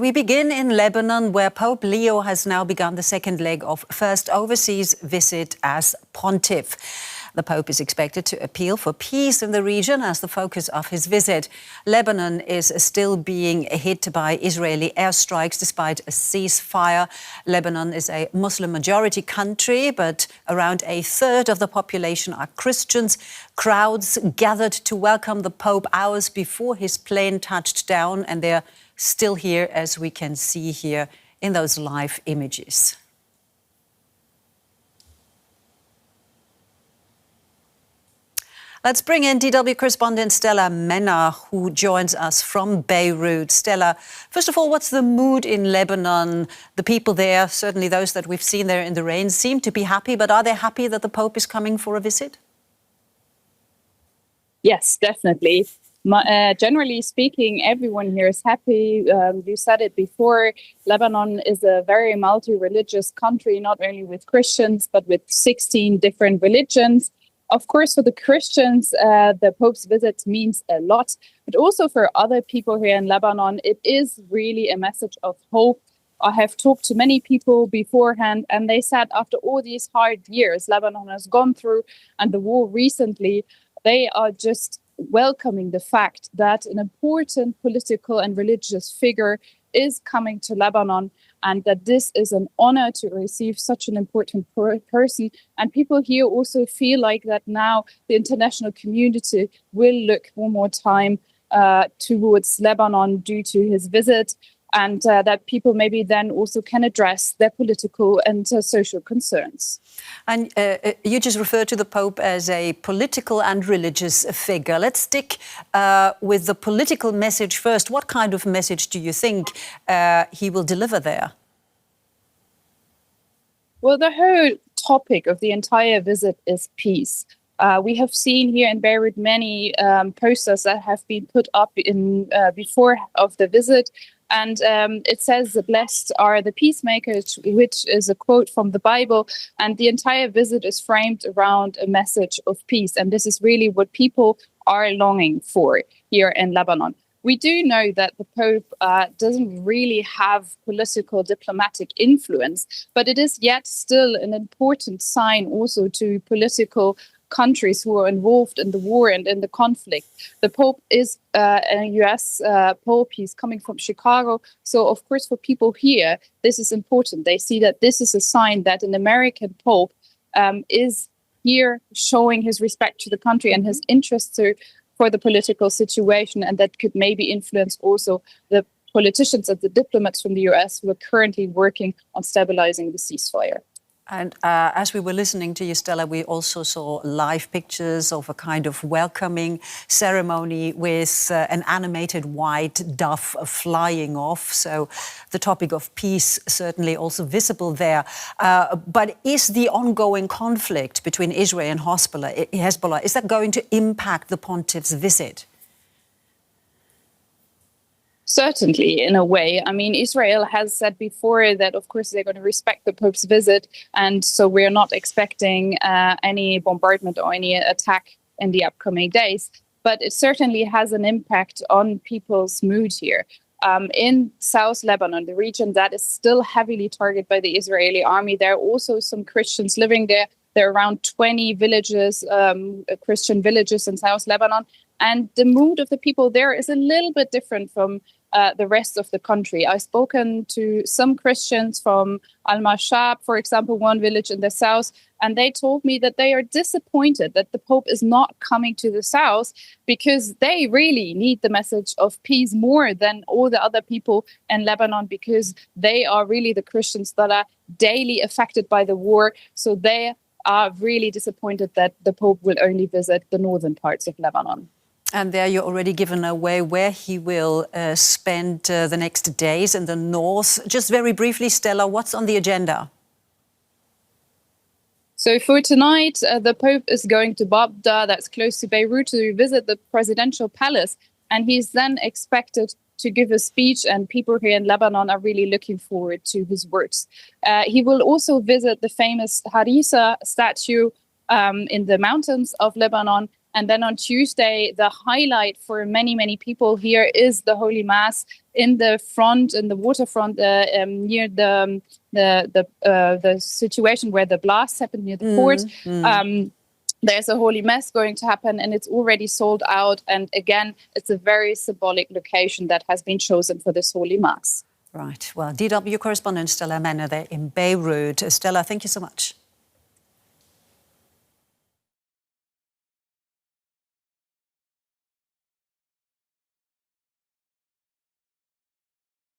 we begin in Lebanon, where Pope Leo has now begun the second leg of first overseas visit as pontiff. The Pope is expected to appeal for peace in the region as the focus of his visit. Lebanon is still being hit by Israeli airstrikes despite a ceasefire. Lebanon is a Muslim-majority country, but around a third of the population are Christians. Crowds gathered to welcome the Pope hours before his plane touched down, and they're still here, as we can see here in those live images. Let's bring in DW correspondent Stella Männer, who joins us from Beirut. Stella, first of all, what's the mood in Lebanon? The people there, certainly those that we've seen there in the rain, seem to be happy, but are they happy that the Pope is coming for a visit? Yes, definitely. Generally speaking, everyone here is happy. You said it before, Lebanon is a very multi-religious country, not only with Christians, but with 16 different religions. Of course, for the Christians, the Pope's visit means a lot, but also for other people here in Lebanon, it is really a message of hope. I have talked to many people beforehand, and they said after all these hard years Lebanon has gone through and the war recently, they are just welcoming the fact that an important political and religious figure is coming to Lebanon, and that this is an honor to receive such an important person. And people here also feel like that now the international community will look one more time towards Lebanon due to his visit, and that people maybe then also can address their political and social concerns. And you just referred to the Pope as a political and religious figure. Let's stick with the political message first. What kind of message do you think he will deliver there? Well, the whole topic of the entire visit is peace. We have seen here in Beirut many posters that have been put up in before of the visit. And it says, "Blessed are the peacemakers," which is a quote from the Bible. And the entire visit is framed around a message of peace. And this is really what people are longing for here in Lebanon. We do know that the Pope doesn't really have political diplomatic influence, but it is yet still an important sign also to political countries who are involved in the war and in the conflict. The Pope is a US Pope. He's coming from Chicago. So, of course, for people here, this is important. They see that this is a sign that an American Pope is here showing his respect to the country and his interest for the political situation, and that could maybe influence also the politicians and the diplomats from the US who are currently working on stabilizing the ceasefire. And as we were listening to you, Stella, we also saw live pictures of a kind of welcoming ceremony with an animated white dove flying off. So the topic of peace certainly also visible there. But is the ongoing conflict between Israel and Hezbollah, is that going to impact the pontiff's visit? Certainly, in a way. I mean, Israel has said before that, of course, they're going to respect the Pope's visit. And so we're not expecting any bombardment or any attack in the upcoming days. But it certainly has an impact on people's mood here. In South Lebanon, the region that is still heavily targeted by the Israeli army, there are also some Christians living there. There are around 20 villages, Christian villages in South Lebanon. And the mood of the people there is a little bit different from the rest of the country. I've spoken to some Christians from Al-Mashab, for example, one village in the south, and they told me that they are disappointed that the Pope is not coming to the south because they really need the message of peace more than all the other people in Lebanon, because they are really the Christians that are daily affected by the war. So they are really disappointed that the Pope will only visit the northern parts of Lebanon. And there you're already given away where he will spend the next days in the north. Just very briefly, Stella, what's on the agenda? So for tonight, the Pope is going to Babda, that's close to Beirut, to visit the presidential palace. And he's then expected to give a speech, and people here in Lebanon are really looking forward to his words. He will also visit the famous Harissa statue in the mountains of Lebanon. And then on Tuesday, the highlight for many, many people here is the Holy Mass in the front, in the waterfront, near the situation where the blast happened near the port. There's a Holy Mass going to happen, and it's already sold out. And again, it's a very symbolic location that has been chosen for this Holy Mass. Right. Well, DW correspondent Stella Männer there in Beirut. Stella, thank you so much.